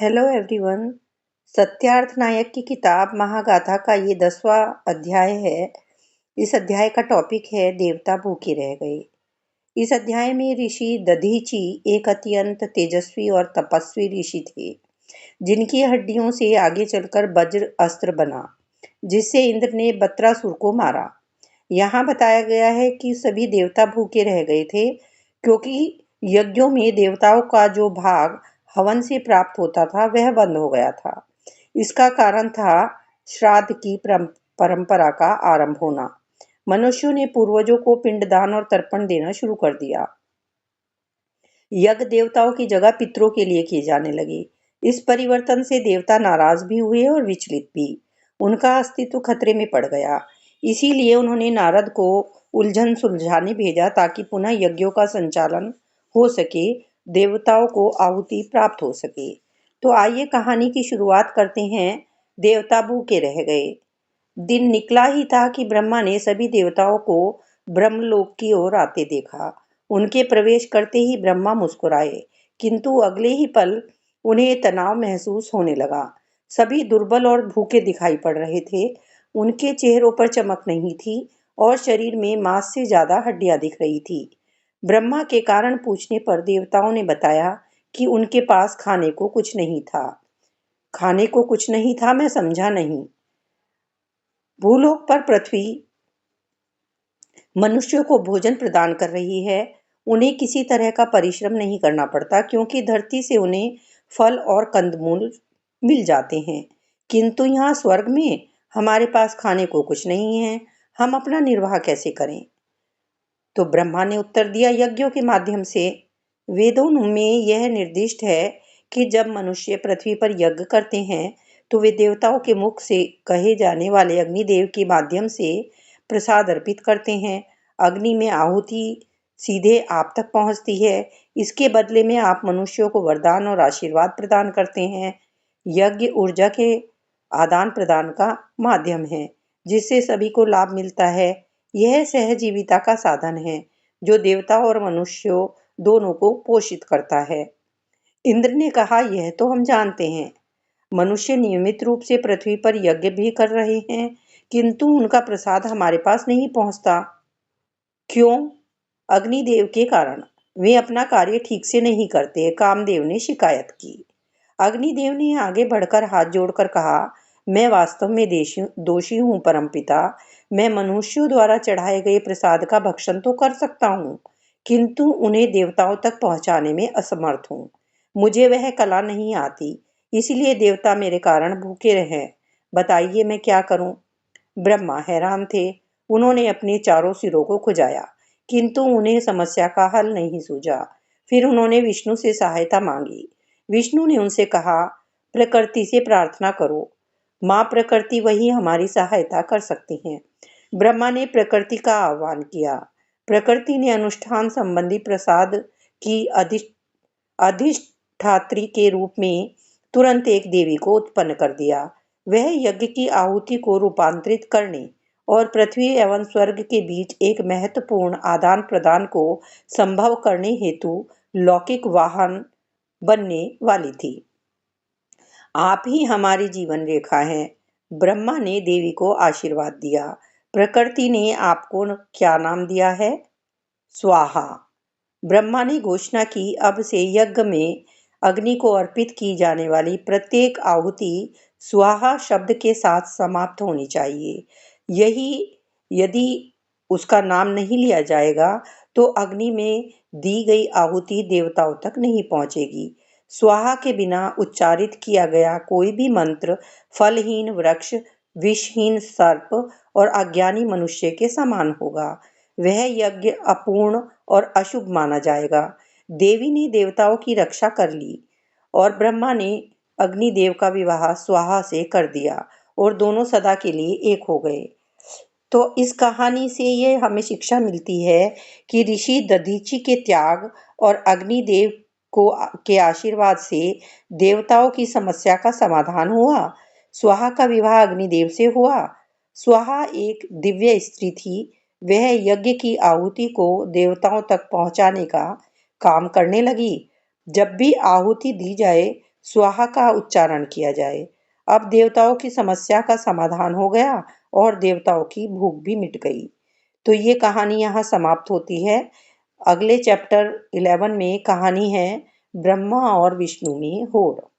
Hello everyone. Satyarth नायक की किताब महागाथा का ये 10वां अध्याय है। इस अध्याय का टॉपिक है देवता भूखे रह गए। इस अध्याय में ऋषि दधीचि एक अत्यंत तेजस्वी और तपस्वी ऋषि थे, जिनकी हड्डियों से आगे चलकर वज्र अस्त्र बना, जिससे इंद्र ने बत्रासुर को मारा। यहाँ बताया गया है कि सभी देवता भूखे रह गए थे, क्योंकि यज्ञों में देवताओं का जो भाग हवन से प्राप्त होता था वह बंद हो गया था। इसका कारण था श्राद्ध की परंपरा का आरंभ होना। मनुष्यों ने पूर्वजों को पिंडदान और तर्पण देना शुरू कर दिया। यज्ञ देवताओं की जगह पितरों के लिए किए जाने लगे। इस परिवर्तन से देवता नाराज भी हुए और विचलित भी। उनका अस्तित्व खतरे में पड़ गया। इसीलिए उन्होंने नारद को उलझन सुलझाने भेजा, ताकि पुनः यज्ञों का संचालन हो सके, देवताओं को आहुति प्राप्त हो सके। तो आइए कहानी की शुरुआत करते हैं। देवता भूखे रह गए। दिन निकला ही था कि ब्रह्मा ने सभी देवताओं को ब्रह्मलोक की ओर आते देखा। उनके प्रवेश करते ही ब्रह्मा मुस्कुराए, किंतु अगले ही पल उन्हें तनाव महसूस होने लगा। सभी दुर्बल और भूखे दिखाई पड़ रहे थे। उनके चेहरों पर चमक नहीं थी और शरीर में मांस से ज्यादा हड्डियां दिख रही थी। ब्रह्मा के कारण पूछने पर देवताओं ने बताया कि उनके पास खाने को कुछ नहीं था। खाने को कुछ नहीं था, मैं समझा नहीं। भूलोक पर पृथ्वी मनुष्यों को भोजन प्रदान कर रही है। उन्हें किसी तरह का परिश्रम नहीं करना पड़ता, क्योंकि धरती से उन्हें फल और कंदमूल मिल जाते हैं। किंतु यहाँ स्वर्ग में हमारे पास खाने को कुछ नहीं है। हम अपना निर्वाह कैसे करें? तो ब्रह्मा ने उत्तर दिया, यज्ञों के माध्यम से। वेदों में यह निर्दिष्ट है कि जब मनुष्य पृथ्वी पर यज्ञ करते हैं, तो वे देवताओं के मुख से कहे जाने वाले अग्निदेव के माध्यम से प्रसाद अर्पित करते हैं। अग्नि में आहुति सीधे आप तक पहुंचती है। इसके बदले में आप मनुष्यों को वरदान और आशीर्वाद प्रदान करते हैं। यज्ञ ऊर्जा के आदान प्रदान का माध्यम है, जिससे सभी को लाभ मिलता है। यह सहजीविता का साधन है, जो देवता और मनुष्यों दोनों को पोषित करता है। इंद्र ने कहा, यह तो हम जानते हैं। मनुष्य नियमित रूप से पृथ्वी पर यज्ञ भी कर रहे हैं, किंतु उनका प्रसाद हमारे पास नहीं पहुंचता। क्यों? अग्निदेव के कारण। वे अपना कार्य ठीक से नहीं करते, कामदेव ने शिकायत की। अग्निदेव ने आगे बढ़कर हाथ जोड़कर कहा, मैं वास्तव में दोषी हूँ परमपिता। मैं मनुष्यों द्वारा चढ़ाए गए प्रसाद का भक्षण तो कर सकता हूँ, किंतु उन्हें देवताओं तक पहुंचाने में असमर्थ हूँ। मुझे वह कला नहीं आती, इसलिए देवता मेरे कारण भूखे रहे। बताइए मैं क्या करूं? ब्रह्मा हैरान थे। उन्होंने अपने चारों सिरों को खुजाया, किंतु उन्हें समस्या का हल नहीं सूझा। फिर उन्होंने विष्णु से सहायता मांगी। विष्णु ने उनसे कहा, प्रकृति से प्रार्थना करो। माँ प्रकृति वही हमारी सहायता कर सकती हैं। ब्रह्मा ने प्रकृति का आह्वान किया। प्रकृति ने अनुष्ठान संबंधी प्रसाद की अधिष्ठात्री के रूप में तुरंत एक देवी को उत्पन्न कर दिया। वह यज्ञ की आहुति को रूपांतरित करने और पृथ्वी एवं स्वर्ग के बीच एक महत्वपूर्ण आदान प्रदान को संभव करने हेतु लौकिक वाहन बनने वाली थी। आप ही हमारी जीवन रेखा हैं। ब्रह्मा ने देवी को आशीर्वाद दिया। प्रकृति ने आपको क्या नाम दिया है? स्वाहा। ब्रह्मा ने घोषणा की, अब से यज्ञ में अग्नि को अर्पित की जाने वाली प्रत्येक आहुति स्वाहा शब्द के साथ समाप्त होनी चाहिए। यही यदि उसका नाम नहीं लिया जाएगा, तो अग्नि में दी गई आहुति देवताओं तक नहीं पहुंचेगी। स्वाहा के बिना उच्चारित किया गया कोई भी मंत्र फलहीन वृक्ष, विषहीन सर्प और अज्ञानी मनुष्य के समान होगा। वह यज्ञ अपूर्ण और अशुभ माना जाएगा। देवी ने देवताओं की रक्षा कर ली और ब्रह्मा ने अग्निदेव का विवाह स्वाहा से कर दिया और दोनों सदा के लिए एक हो गए। तो इस कहानी से ये हमें शिक्षा मिलती है कि ऋषि दधीचि के त्याग और अग्निदेव को के आशीर्वाद से देवताओं की समस्या का समाधान हुआ। स्वाहा का विवाह अग्निदेव से हुआ। स्वाहा एक दिव्य स्त्री थी। वह यज्ञ की आहुति को देवताओं तक पहुंचाने का काम करने लगी। जब भी आहुति दी जाए स्वाहा का उच्चारण किया जाए। अब देवताओं की समस्या का समाधान हो गया और देवताओं की भूख भी मिट गई। तो ये कहानी यहाँ समाप्त होती है। अगले चैप्टर 11 में कहानी है ब्रह्मा और विष्णु में होड़।